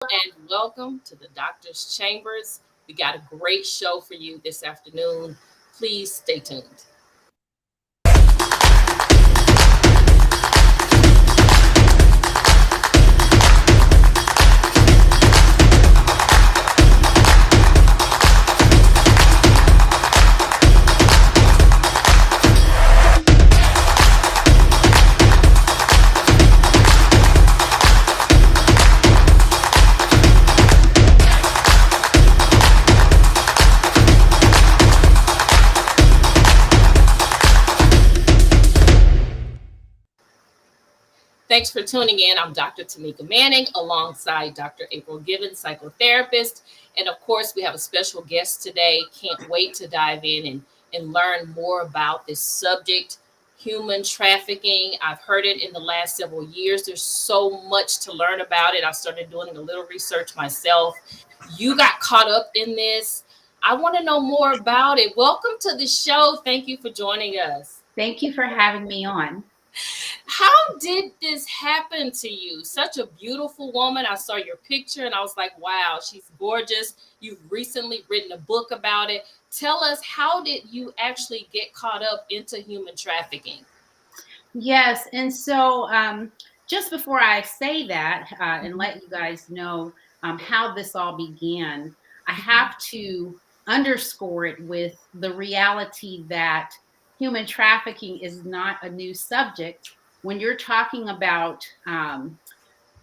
and welcome to the Doctor's Chambers. We got a great show for you this afternoon. Please stay tuned. Thanks for tuning in. I'm Dr. Tamika Manning alongside Dr. April Gibbons, psychotherapist. And of course, we have a special guest today. Can't wait to dive in and learn more about this subject, human trafficking. I've heard it in the last several years. There's so much to learn about it. I started doing a little research myself. You got caught up in this. I want to know more about it. Welcome to the show. Thank you for joining us. Thank you for having me on. How did this happen to you? Such a beautiful woman. I saw your picture and I was like, wow, she's gorgeous. You've recently written a book about it. Tell us, how did you actually get caught up into human trafficking? Yes, and so just before I say that and let you guys know how this all began, I have to underscore it with the reality that human trafficking is not a new subject. When you're talking about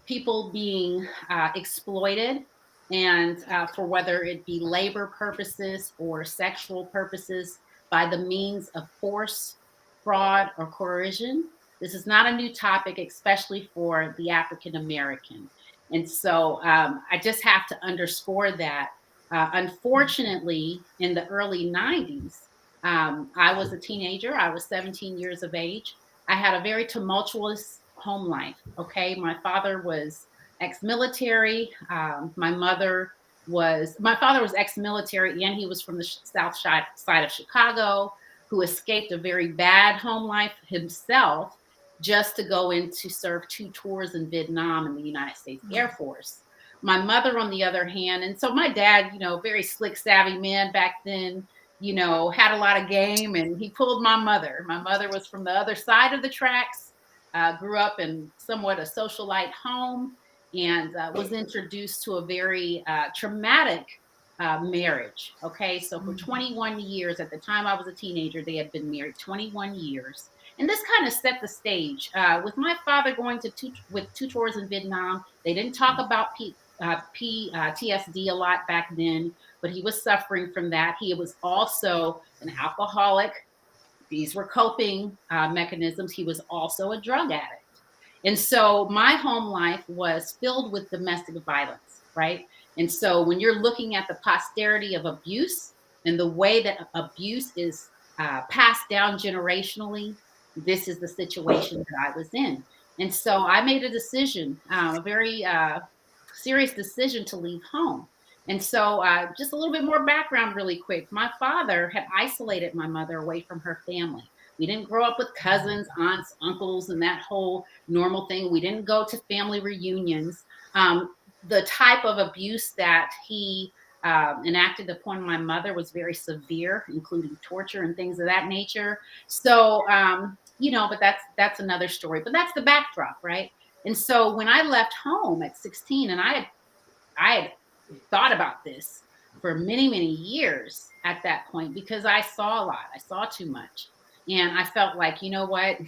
people being exploited and for whether it be labor purposes or sexual purposes by the means of force, fraud, or coercion. This is not a new topic, especially for the African American. And so I just have to underscore that. Unfortunately, in the early 90s, I was a teenager. I was 17 years of age. I had a very tumultuous home life. Okay. My father was my father was ex-military and he was from the side of Chicago, who escaped a very bad home life himself just to go in to serve 2 tours in Vietnam in the United States Air Force. My mother, on the other hand, and so my dad, very slick, savvy man back then, had a lot of game and he pulled my mother. My mother was from the other side of the tracks, grew up in somewhat a socialite home, and was introduced to a very traumatic marriage. Okay, so for 21 years, at the time I was a teenager, they had been married 21 years. And this kind of set the stage. With my father going with 2 tours in Vietnam, they didn't talk about PTSD a lot back then, but he was suffering from that. He was also an alcoholic. These were coping mechanisms. He was also a drug addict. And so my home life was filled with domestic violence, right? And so when you're looking at the posterity of abuse and the way that abuse is passed down generationally, this is the situation that I was in. And so I made a decision, a very serious decision to leave home. And so, just a little bit more background, really quick. My father had isolated my mother away from her family. We didn't grow up with cousins, aunts, uncles, and that whole normal thing. We didn't go to family reunions. The type of abuse that he enacted upon my mother was very severe, including torture and things of that nature. So, but that's another story. But that's the backdrop, right? And so when I left home at 16, and I had thought about this for many, many years at that point because I saw a lot. I saw too much. And I felt like, you know what?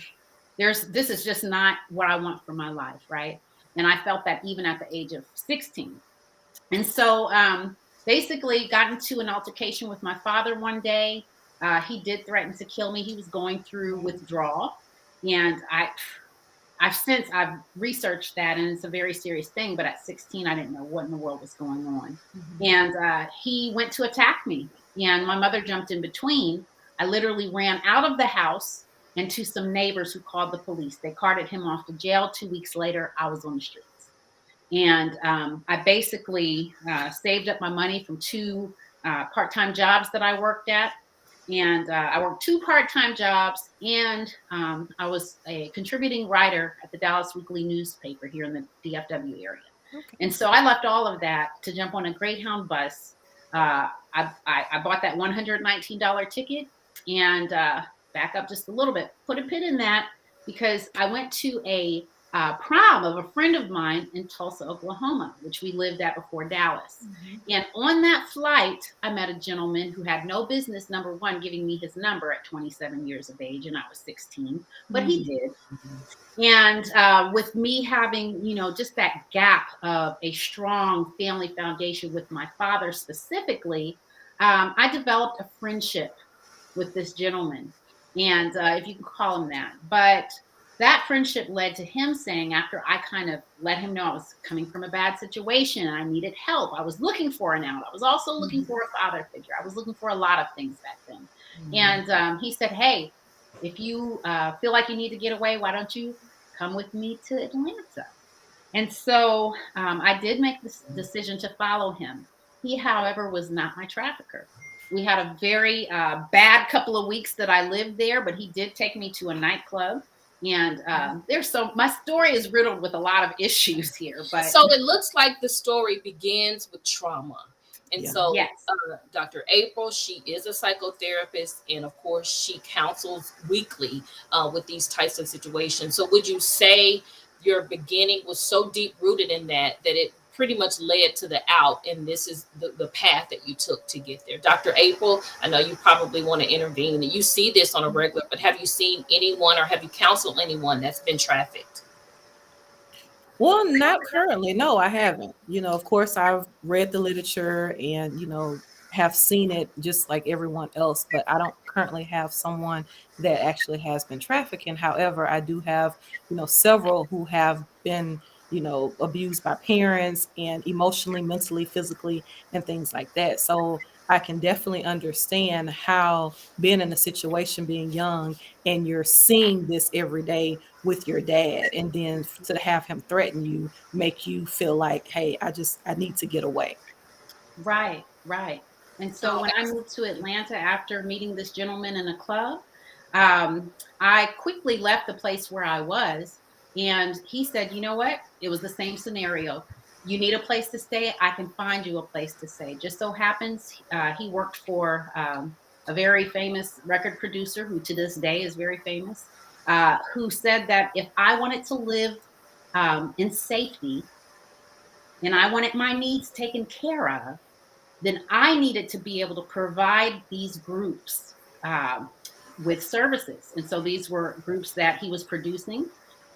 This is just not what I want for my life, right? And I felt that even at the age of 16. And so basically got into an altercation with my father one day. He did threaten to kill me. He was going through withdrawal. And I've researched that, and it's a very serious thing. But at 16, I didn't know what in the world was going on. Mm-hmm. And he went to attack me, and my mother jumped in between. I literally ran out of the house and to some neighbors who called the police. They carted him off to jail. 2 weeks later, I was on the streets, and I basically saved up my money from 2 part-time jobs that I worked at. And I worked 2 part-time jobs, and I was a contributing writer at the Dallas Weekly newspaper here in the DFW area. And so I left all of that to jump on a Greyhound bus. I bought that $119 ticket and back up just a little bit, put a pin in that because I went to a prom of a friend of mine in Tulsa, Oklahoma, which we lived at before Dallas. Mhm. And on that flight, I met a gentleman who had no business, number one, giving me his number at 27 years of age, and I was 16, but he Mhm. did. And with me having, just that gap of a strong family foundation with my father specifically, I developed a friendship with this gentleman. And if you can call him that. But that friendship led to him saying, after I kind of let him know I was coming from a bad situation, I needed help, I was looking for an out. I was also looking Mhm. for a father figure. I was looking for a lot of things back then. Mhm. And he said, hey, if you feel like you need to get away, why don't you come with me to Atlanta? And so I did make this decision to follow him. He, however, was not my trafficker. We had a very bad couple of weeks that I lived there, but he did take me to a nightclub. And my story is riddled with a lot of issues here, but So it looks like the story begins with trauma. And Yeah. so, yes, Dr. April, she is a psychotherapist, and of course, she counsels weekly with these types of situations. So, would you say your beginning was so deep rooted in that it pretty much led to the out, and this is the path that you took to get there? Dr. April, I know you probably want to intervene. You see this on a regular, but have you seen anyone or have you counseled anyone that's been trafficked? Well, not currently. No, I haven't. Of course, I've read the literature and, have seen it just like everyone else, but I don't currently have someone that actually has been trafficking. However, I do have, several who have been, abused by parents and emotionally, mentally, physically, and things like that. So I can definitely understand how being in a situation, being young, and you're seeing this every day with your dad, and then to have him threaten you make you feel like, hey, I need to get away. right, right. And so Oh, when I moved to Atlanta after meeting this gentleman in a club, um, I quickly left the place where I was. And he said, you know what? It was the same scenario. You need a place to stay. I can find you a place to stay. Just so happens he worked for a very famous record producer who to this day is very famous, who said that if I wanted to live in safety and I wanted my needs taken care of, then I needed to be able to provide these groups um, with services. And so these were groups that he was producing.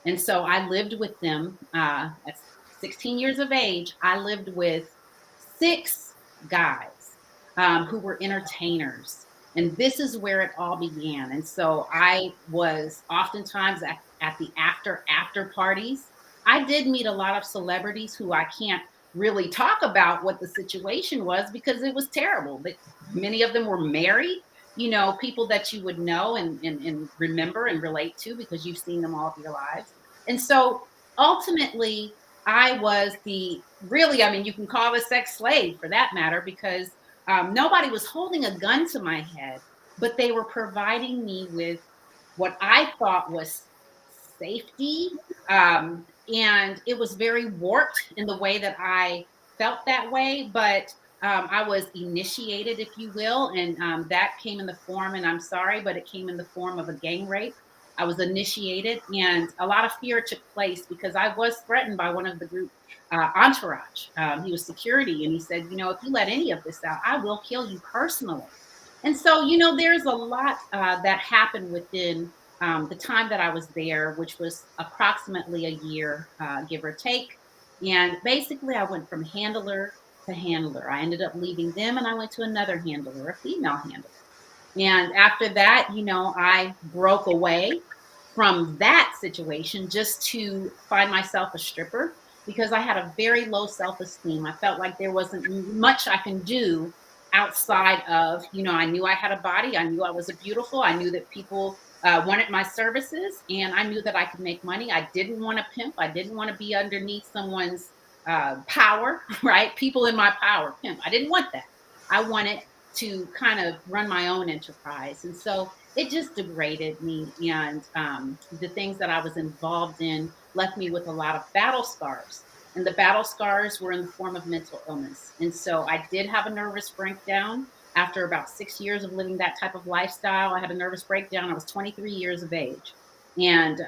And so I lived with them at 16 years of age. I lived with 6 guys who were entertainers. And this is where it all began. And so I was oftentimes at the after parties. I did meet a lot of celebrities who I can't really talk about what the situation was because it was terrible. But many of them were married, people that you would know and remember and relate to because you've seen them all of your lives. And so ultimately, I was the really, I mean, you can call it a sex slave for that matter, because nobody was holding a gun to my head, but they were providing me with what I thought was safety. And it was very warped in the way that I felt that way, but I was initiated, if you will, and that came in the form, and I'm sorry, but it came in the form of a gang rape. I was initiated, and a lot of fear took place because I was threatened by one of the group entourage. He was security, and he said, if you let any of this out, I will kill you personally. And so, there's a lot that happened within the time that I was there, which was approximately a year, give or take. And basically, I went from handler to handler. I ended up leaving them and I went to another handler, a female handler. And after that, I broke away from that situation just to find myself a stripper because I had a very low self esteem. I felt like there wasn't much I can do outside of, I knew I had a body. I knew I was a beautiful. I knew that people wanted my services and I knew that I could make money. I didn't want to pimp. I didn't want to be underneath someone's power, right? People in my power, pimp. I didn't want that. I wanted to kind of run my own enterprise. And so it just degraded me. And the things that I was involved in left me with a lot of battle scars. and the battle scars were in the form of mental illness. And so I did have a nervous breakdown after about 6 years of living that type of lifestyle. I had a nervous breakdown. I was 23 years of age. And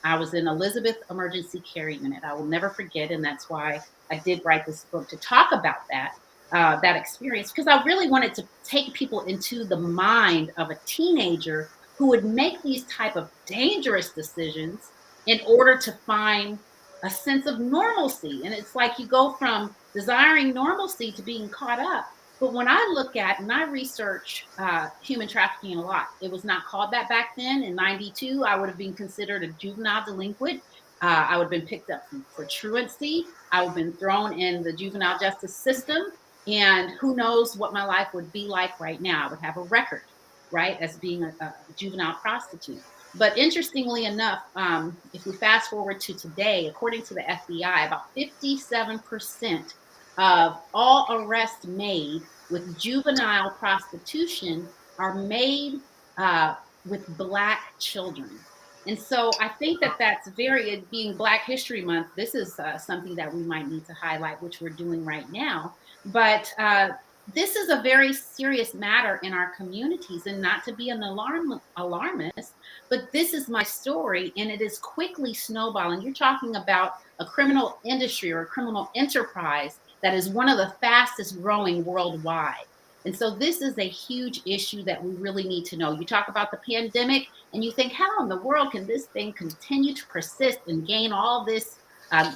I was in Elizabeth Emergency Care Unit. I will never forget. And that's why I did write this book, to talk about that experience, because I really wanted to take people into the mind of a teenager who would make these type of dangerous decisions in order to find a sense of normalcy. And it's like you go from desiring normalcy to being caught up. But when I look at and I research human trafficking a lot, it was not called that back then. In 92, I would have been considered a juvenile delinquent. I would have been picked up for truancy. I would have been thrown in the juvenile justice system. And who knows what my life would be like right now. I would have a record, right, as being a juvenile prostitute. But interestingly enough, if we fast forward to today, according to the FBI, about 57% of all arrests made with juvenile prostitution are made with Black children. And so I think that that's very, being Black History Month, this is something that we might need to highlight, which we're doing right now. But this is a very serious matter in our communities, and not to be an alarmist, but this is my story, and it is quickly snowballing. You're talking about a criminal industry or a criminal enterprise that is one of the fastest growing worldwide. And so this is a huge issue that we really need to know. You talk about the pandemic and you think, how in the world can this thing continue to persist and gain all this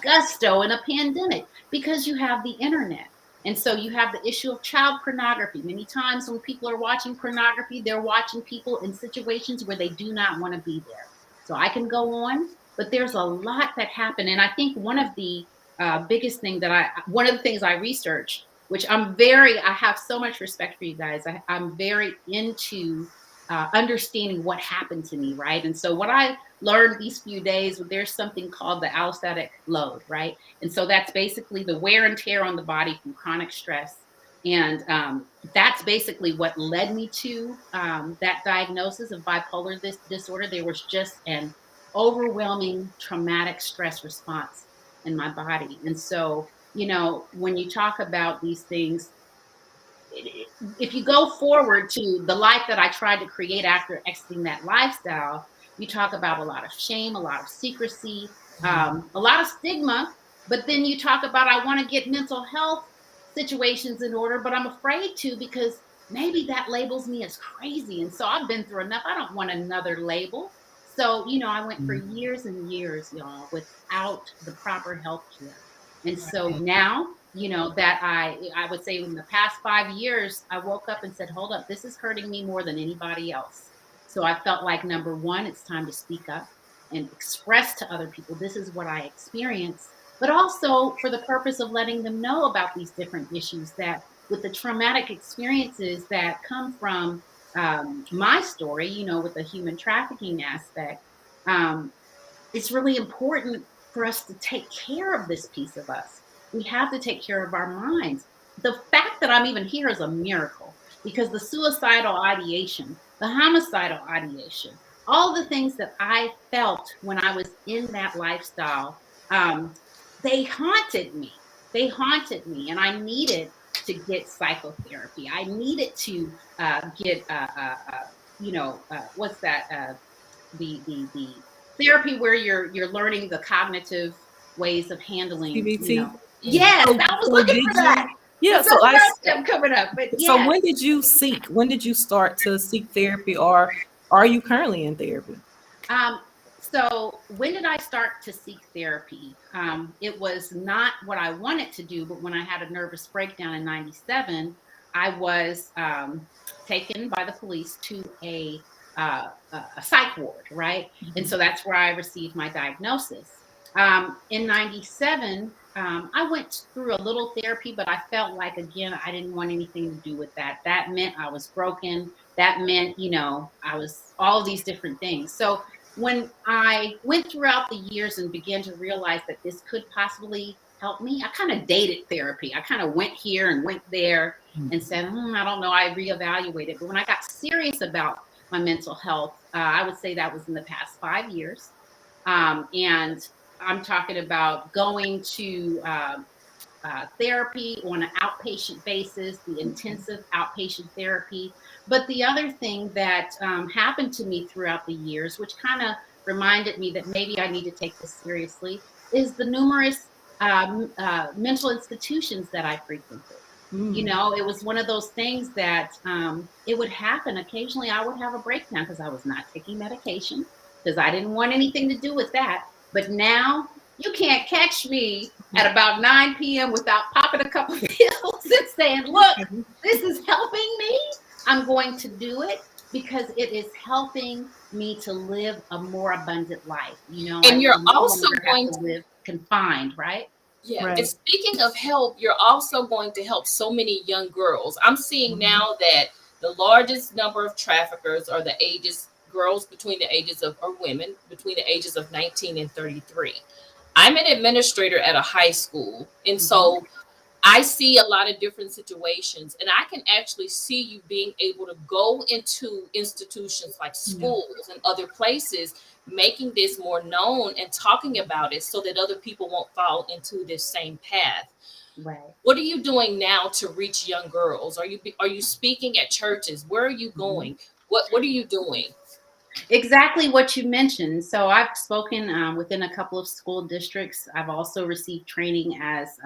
gusto in a pandemic? Because you have the internet. And so you have the issue of child pornography. Many times when people are watching pornography, they're watching people in situations where they do not want to be there. So I can go on, but there's a lot that happened. And I think one of the biggest thing one of the things I researched, which I have so much respect for you guys. I'm very into understanding what happened to me, right? And so what I learned these few days, there's something called the allostatic load, right? And so that's basically the wear and tear on the body from chronic stress. And that's basically what led me to that diagnosis of bipolar disorder. There was just an overwhelming traumatic stress response in my body. And so, when you talk about these things, if you go forward to the life that I tried to create after exiting that lifestyle, you talk about a lot of shame, a lot of secrecy, a lot of stigma. But then you talk about, I want to get mental health situations in order, but I'm afraid to, because maybe that labels me as crazy. And so I've been through enough. I don't want another label. So, I went for years and years, y'all, without the proper health care. And so now, that I would say in the past 5 years, I woke up and said, hold up, this is hurting me more than anybody else. So I felt like, number one, it's time to speak up and express to other people, this is what I experienced, but also for the purpose of letting them know about these different issues, that with the traumatic experiences that come from my story, with the human trafficking aspect, it's really important for us to take care of this piece of us. We have to take care of our minds. The fact that I'm even here is a miracle, because the suicidal ideation, the homicidal ideation, all the things that I felt when I was in that lifestyle, they haunted me. They haunted me, and I needed to get psychotherapy. I needed to get, what's that? The therapy where you're learning the cognitive ways of handling. CBT. Yes, I was looking for that. Yeah, so I'm coming up. But so yes. when did you start to seek therapy, or are you currently in therapy? So when did I start to seek therapy? It was not what I wanted to do, but when I had a nervous breakdown in 97, I was taken by the police to a psych ward, right? And so that's where I received my diagnosis. In 97, I went through a little therapy, but I felt like, again, I didn't want anything to do with that. That meant I was broken. That meant, I was all of these different things. So when I went throughout the years and began to realize that this could possibly help me, I kind of dated therapy. I kind of went here and went there and said, I don't know. I reevaluated. But when I got serious about my mental health, I would say that was in the past 5 years. And I'm talking about going to therapy on an outpatient basis, the intensive outpatient therapy. But the other thing that happened to me throughout the years, which kind of reminded me that maybe I need to take this seriously, is the numerous mental institutions that I frequented. You Mm. know, it was one of those things that it would happen. Occasionally, I would have a breakdown because I was not taking medication because I didn't want anything to do with that. But now you can't catch me at about 9 p.m. without popping a couple pills and saying, look, Okay. this is helping me. I'm going to do it because it is helping me to live a more abundant life. You know, And I you're no also longer have going to to, live confined, right? yeah, and Right. speaking of help, you're also going to help so many young girls. I'm seeing Mhm. now that the largest number of traffickers are the ages, girls between the ages of, or women between the ages of 19 and 33. I'm an administrator at a high school, and Hmm. so I see a lot of different situations, and I can actually see you being able to go into institutions like Yeah. schools and other places, making this more known and talking about it so that other people won't fall into this same path. Right. What are you doing now to reach young girls? Are you speaking at churches? Where are you Mhm. going? What are you doing? Exactly what you mentioned. So I've spoken within a couple of school districts. I've also received training as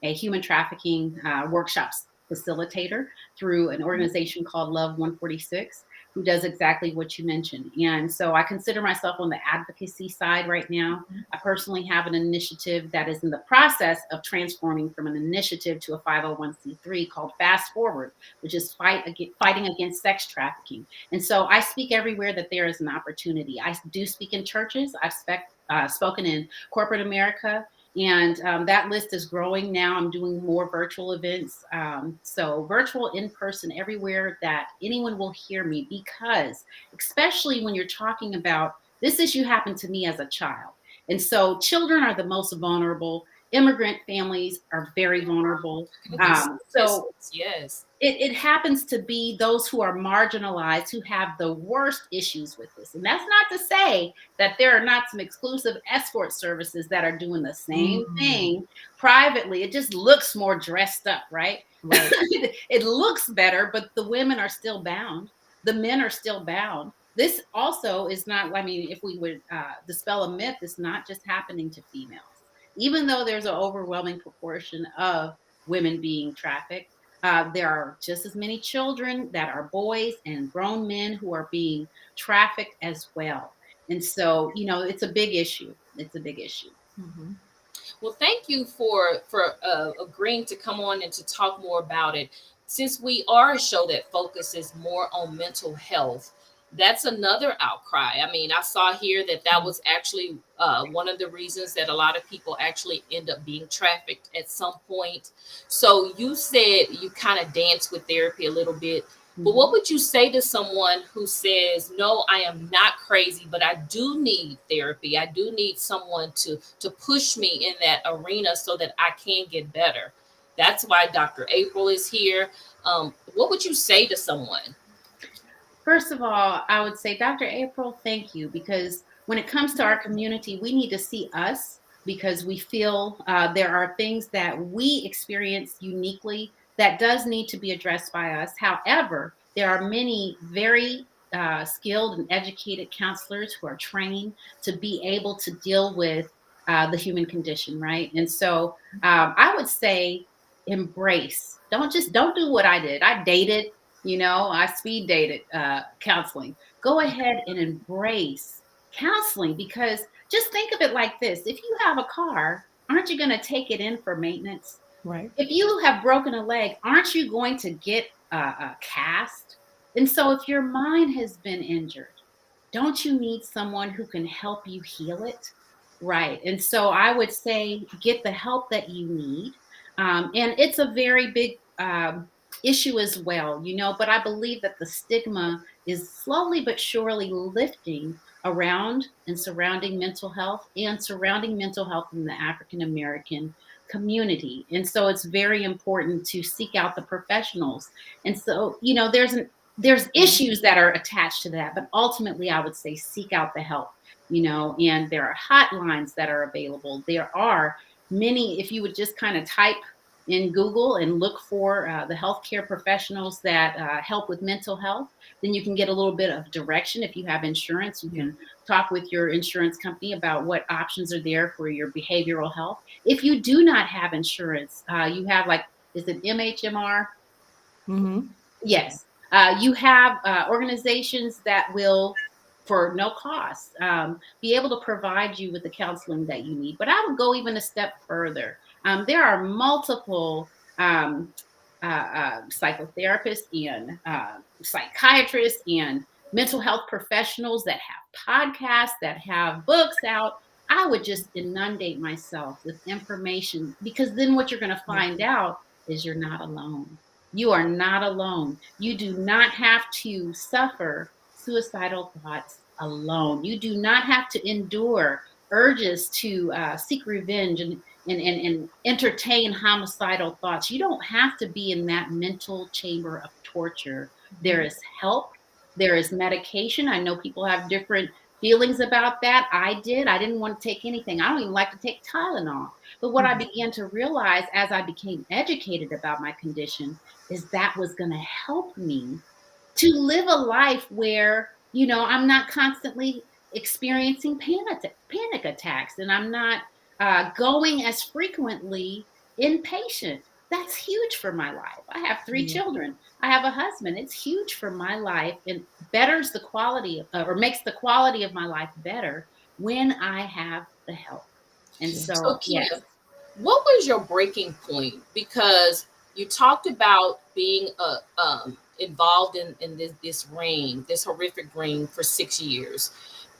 a human trafficking workshops facilitator through an organization called Love 146, who does exactly what you mentioned. And so I consider myself on the advocacy side right now. I personally have an initiative that is in the process of transforming from an initiative to a 501c3 called Fast Forward, which is fighting against sex trafficking. And so I speak everywhere that there is an opportunity. I do speak in churches. Spoken in corporate America, and that list is growing now. I'm doing more virtual events. So virtual, in person, everywhere that anyone will hear me, because especially when you're talking about this issue happened to me as a child. And so children are the most vulnerable. Immigrant families are very vulnerable. These So statistics, yes. it happens to be those who are marginalized who have the worst issues with this. And that's not to say that there are not some exclusive escort services that are doing the same Mm. thing privately. It just looks more dressed up, right? Right. It looks better, but the women are still bound. The men are still bound. This also is not, I mean, if we would dispel a myth, it's not just happening to females. Even though there's an overwhelming proportion of women being trafficked, there are just as many children that are boys and grown men who are being trafficked as well. And so, you know, it's a big issue. It's a big issue. Mhm. Well, thank you for agreeing to come on and to talk more about it. Since we are a show that focuses more on mental health, that's another outcry. I mean, I saw here that that Mm. was actually one of the reasons that a lot of people actually end up being trafficked at some point. So you said you kind of dance with therapy a little bit. But what Mhm. would you say to someone who says, "No, I am not crazy, but I do need therapy. I do need someone to push me in that arena so that I can get better." That's why Dr. April is here. What would you say to someone? First of all, I would say, Dr. April, thank you, because when it comes to our community, we need to see us because we feel there are things that we experience uniquely that does need to be addressed by us. However, there are many very skilled and educated counselors who are trained to be able to deal with the human condition, right? And so I would say embrace. Don't do what I did. I dated, you know, I speed dated counseling. Go ahead and embrace counseling, because just think of it like this: if you have a car, aren't you going to take it in for maintenance? Right. If you have broken a leg, aren't you going to get a cast? And so, if your mind has been injured, don't you need someone who can help you heal it? Right. And so, I would say get the help that you need. And it's a very big issue as well, you know, but I believe that the stigma is slowly but surely lifting around and surrounding mental health and surrounding mental health in the African American community. And so it's very important to seek out the professionals. And so, you know, there's issues that are attached to that, but ultimately I would say seek out the help. and there are hotlines that are available. There are many, if you would just kind of type in Google and look for the healthcare professionals that help with mental health, then you can get a little bit of direction. If you have insurance, you Yeah. can talk with your insurance company about what options are there for your behavioral health. If you do not have insurance, you have like, is it MHMR? Mm-hmm. Yes. You have organizations that will, for no cost, be able to provide you with the counseling that you need. But I would go even a step further. There are multiple psychotherapists and psychiatrists and mental health professionals that have podcasts, that have books out. I would just inundate myself with information, because then what you're going to Yeah. find out is you're not alone. You are not alone. You do not have to suffer suicidal thoughts alone. You do not have to endure urges to seek revenge and entertain homicidal thoughts. You don't have to be in that mental chamber of torture. There Mhm. is help, there is medication. I know people have different feelings about that. I did. I didn't want to take anything. I don't even like to take Tylenol. But what I Mhm. began to realize as I became educated about my condition is that was going to help me to live a life where, I'm not constantly experiencing panic attacks, and I'm not going as frequently inpatient. That's huge for my life. I have three Yeah. children. I have a husband. It's huge for my life and betters the quality or makes the quality of my life better when I have the help. And Yeah. So, so, yes. Keeya, what was your breaking point? Because you talked about being involved in this ring, this horrific ring for 6 years,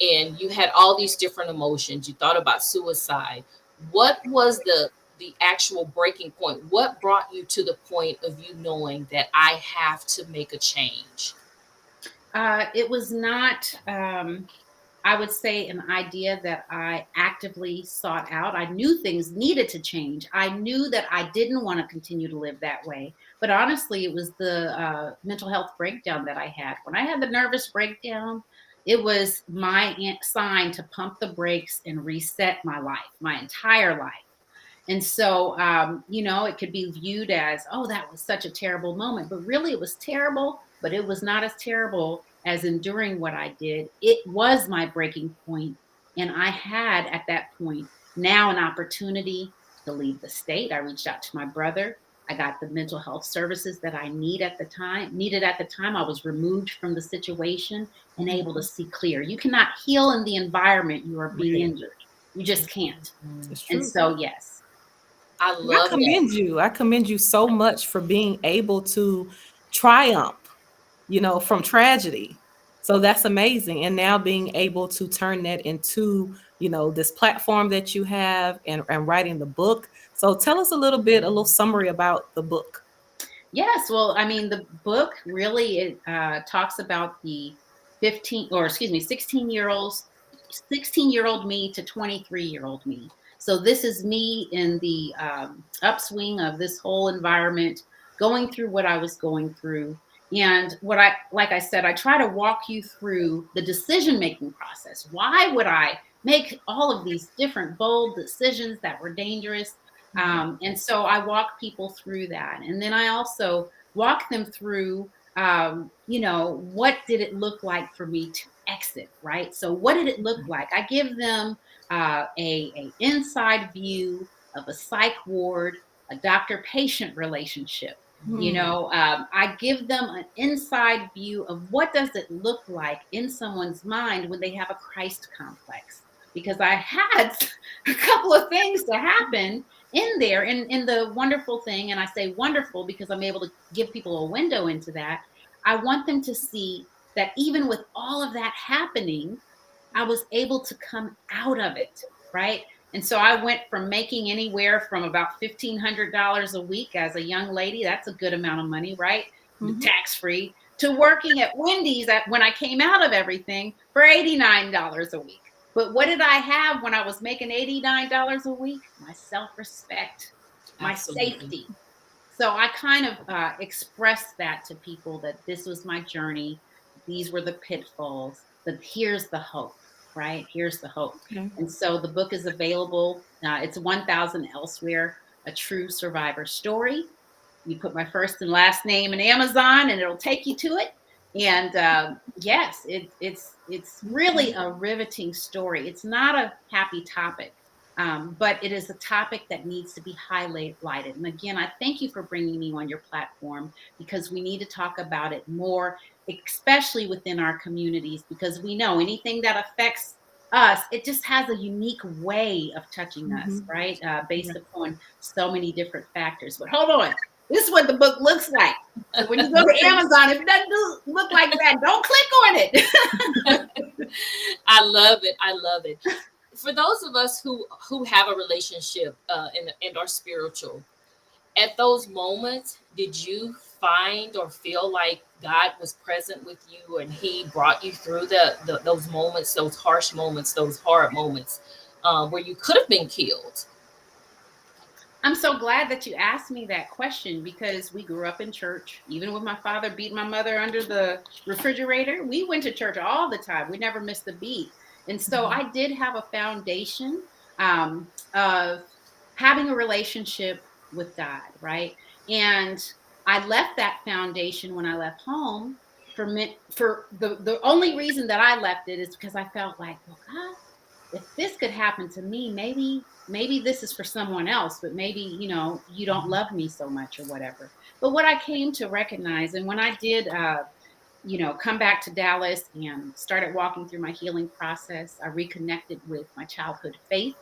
and you had all these different emotions. You thought about suicide. What was the actual breaking point? What brought you to the point of you knowing that I have to make a change? It was not, I would say, an idea that I actively sought out. I knew things needed to change. I knew that I didn't want to continue to live that way. But honestly, it was the mental health breakdown that I had. When I had the nervous breakdown, it was my sign to pump the brakes and reset my life, my entire life. And so, it could be viewed as, oh, that was such a terrible moment. But really, it was terrible, but it was not as terrible as enduring what I did. It was my breaking point. And I had at that point now an opportunity to leave the state. I reached out to my brother. I got the mental health services that I needed at the time. I was removed from the situation and able to Mhm. see clear. You cannot heal in the environment you are being Right. injured. You just can't. It's And true. so, yes. I I love that. commend you. I commend you so much for being able to triumph, from tragedy. So that's amazing. And now being able to turn that into, this platform that you have and writing the book. So tell us a little summary about the book. Yes, well, I mean, the book really it talks about the 15, or excuse me, 16-year old me to 23-year-old me. So this is me in the upswing of this whole environment, going through what I was going through. And like I said, I try to walk you through the decision making process. Why would I make all of these different bold decisions that were dangerous? And so I walk people through that. And then I also walk them through, what did it look like for me to exit, right? So what did it look like? I give them a inside view of a psych ward, a doctor-patient relationship. Hmm. I give them an inside view of what does it look like in someone's mind when they have a Christ complex. Because I had a couple of things to happen in there, and the wonderful thing, and I say wonderful because I'm able to give people a window into that. I want them to see that even with all of that happening, I was able to come out of it, right? And so I went from making anywhere from about $1,500 a week as a young lady. That's a good amount of money, right? Hmm. Tax free, to working at Wendy's when I came out of everything for $89 a week. But what did I have when I was making $89 a week? My self respect, my Absolutely. safety. So I kind of expressed that to people, that this was my journey. These were the pitfalls, but here's the hope. right? Here's the hope. Okay. And so the book is available. It's 1000 Elsewhere, a true survivor story. You put my first and last name in Amazon, and it'll take you to it. And yes, it's really Okay. a riveting story. It's not a happy topic, but it is a topic that needs to be highlighted. And again, I thank you for bringing me on your platform, because we need to talk about it more, especially within our communities, because we know anything that affects us, it just has a unique way of touching us, Mhm. right? Based Right. upon so many different factors. But hold on, this is what the book looks like. So when you go to Okay. Amazon, if it doesn't look like that, don't click on it. I love it. I love it. For those of us who have a relationship and are spiritual, at those moments, did you find or feel like God was present with you and He brought you through the those moments, those harsh moments, those hard moments, where you could have been killed? I'm so glad that you asked me that question, because we grew up in church. Even with my father beating my mother under the refrigerator, we went to church all the time. We never missed a beat. And so Mhm. I did have a foundation of having a relationship with God, right? And I left that foundation when I left home for the only reason that I left it is because I felt like, well, God, if this could happen to me, maybe this is for someone else, but maybe, you don't love me so much or whatever. But what I came to recognize, and when I did come back to Dallas and started walking through my healing process, I reconnected with my childhood faith,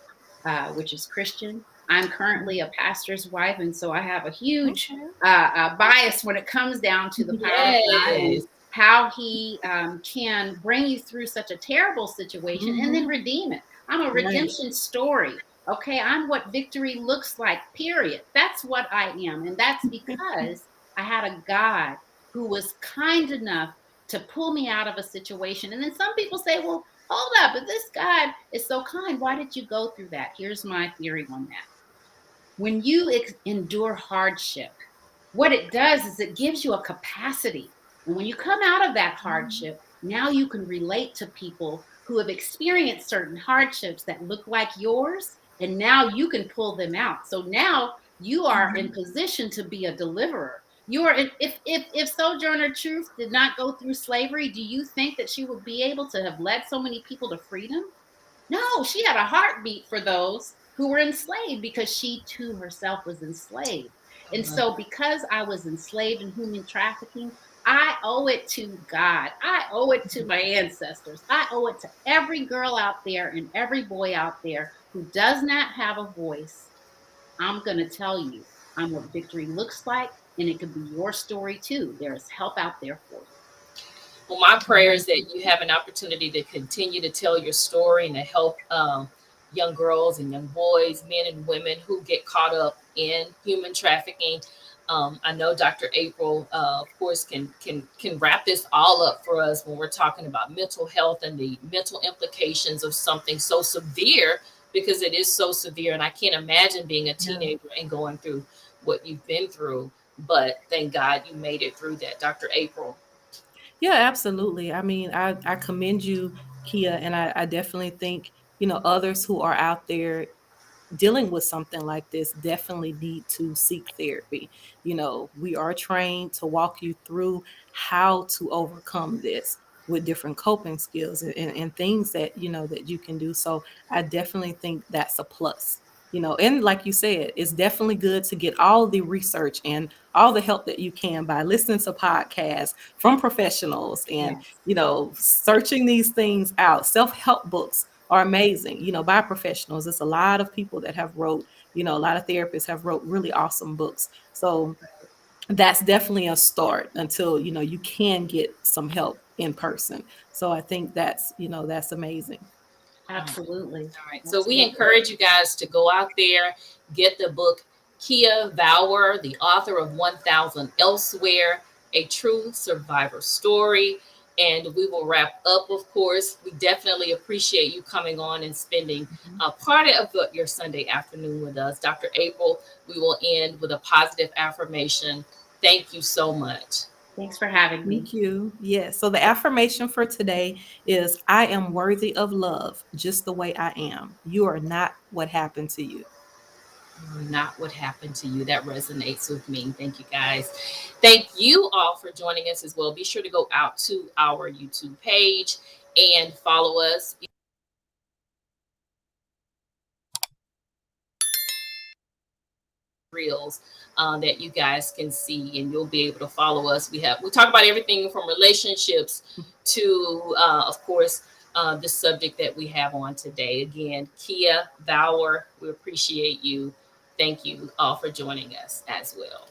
which is Christian. I'm currently a pastor's wife, and so I have a huge Okay. bias when it comes down to the power of God and Yes. how He can bring you through such a terrible situation and then Mhm. redeem it. I'm a Right. redemption story. Okay, I'm what victory looks like, period. That's what I am. And that's because I had a God who was kind enough to pull me out of a situation. And then some people say, well, hold up, but this God is so kind. Why did you go through that? Here's my theory on that. When you endure hardship, what it does is it gives you a capacity. And when you come out of that Mhm. hardship, now you can relate to people who have experienced certain hardships that look like yours. And now you can pull them out. So now you are in Mhm. position to be a deliverer. You are if Sojourner Truth did not go through slavery, do you think that she would be able to have led so many people to freedom? No, she had a heartbeat for those who were enslaved, because she too herself was enslaved. I And love so, because I was enslaved in human trafficking, I owe it to God. I owe it to my ancestors. I owe it to every girl out there and every boy out there who does not have a voice. I'm going to tell you, I'm what victory looks like, and it could be your story too. There is help out there for you. Well, my prayer is that you have an opportunity to continue to tell your story and to help young girls and young boys, men and women who get caught up in human trafficking. I know Dr. April, of course, can wrap this all up for us when we're talking about mental health and the mental implications of something so severe, because it is so severe. And I can't imagine being a Yeah. teenager and going through what you've been through. But thank God you made it through that, Dr. April. Yeah, absolutely. I mean, I commend you, Keeya, and I definitely think, others who are out there dealing with something like this definitely need to seek therapy. We are trained to walk you through how to overcome this with different coping skills and things that you can do. So I definitely think that's a plus. And like you said, it's definitely good to get all the research and all the help that you can by listening to podcasts from professionals and Yes, searching these things out. Self-help books are amazing, by professionals. It's a lot of people that have wrote, a lot of therapists have wrote really awesome books. So that's definitely a start until, you can get some help in person. So I think that's amazing. absolutely. All right. So we Absolutely. encourage you guys to go out there, get the book Keeya Vawar, the author of 1000 Elsewhere, a true survivor story. And we will wrap up, of course. We definitely appreciate you coming on and spending Mhm. a part of your Sunday afternoon with us. Dr. April, we will end with a positive affirmation. Thank you so much. Thanks for having me. Thank you. Yes. So the affirmation for today is I am worthy of love just the way I am. You are not what happened to you. Not what happened to you. That resonates with me. Thank you guys. Thank you all for joining us as well. Be sure to go out to our YouTube page and follow us. Reels that you guys can see, and you'll be able to follow us. We talk about everything from relationships to of course the subject that we have on today. Again, Keeya Vawar, we appreciate you. Thank you all for joining us as well.